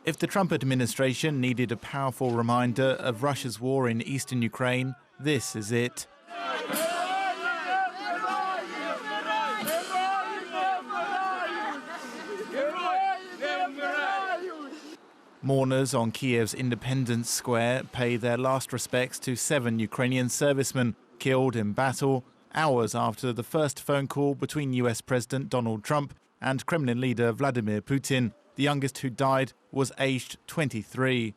If the Trump administration needed a powerful reminder of Russia's war in eastern Ukraine, this is it. Mourners on Kyiv's Independence Square pay their last respects to 7 Ukrainian servicemen killed in battle hours after the first phone call between US President Donald Trump and Kremlin leader Vladimir Putin. The youngest who died was aged 23.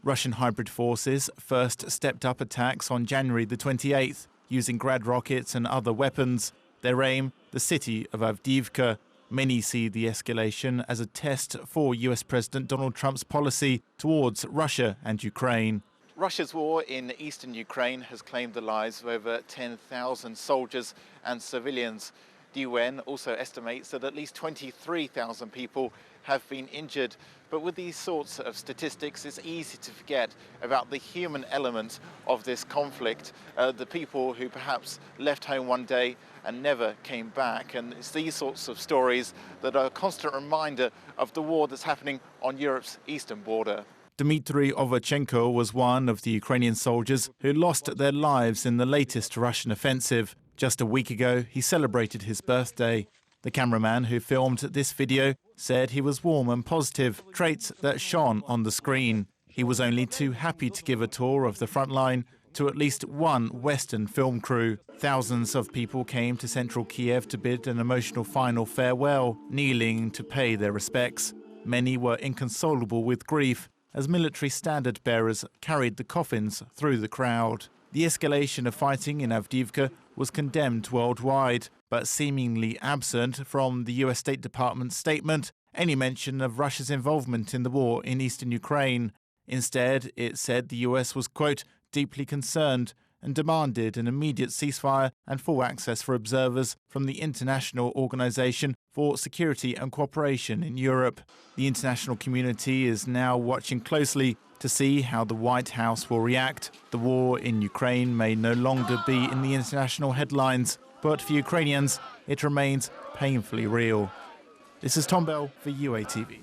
Russian hybrid forces first stepped up attacks on January the 28th, using Grad rockets and other weapons. Their aim, the city of Avdiivka. Many see the escalation as a test for US President Donald Trump's policy towards Russia and Ukraine. Russia's war in eastern Ukraine has claimed the lives of over 10,000 soldiers and civilians. The UN also estimates that at least 23,000 people have been injured. But with these sorts of statistics, it's easy to forget about the human element of this conflict, the people who perhaps left home one day and never came back. And it's these sorts of stories that are a constant reminder of the war that's happening on Europe's eastern border. Dmitry Ovchenko was one of the Ukrainian soldiers who lost their lives in the latest Russian offensive. Just a week ago, he celebrated his birthday. The cameraman who filmed this video said he was warm and positive, traits that shone on the screen. He was only too happy to give a tour of the front line to at least one Western film crew. Thousands of people came to central Kyiv to bid an emotional final farewell, kneeling to pay their respects. Many were inconsolable with grief as military standard bearers carried the coffins through the crowd. The escalation of fighting in Avdiivka was condemned worldwide, but seemingly absent from the US State Department's statement any mention of Russia's involvement in the war in eastern Ukraine. Instead, it said the US was, quote, deeply concerned and demanded an immediate ceasefire and full access for observers from the International Organization for Security and Cooperation in Europe. The international community is now watching closely to see how the White House will react. The war in Ukraine may no longer be in the international headlines, but for Ukrainians, it remains painfully real. This is Tom Bell for UATV.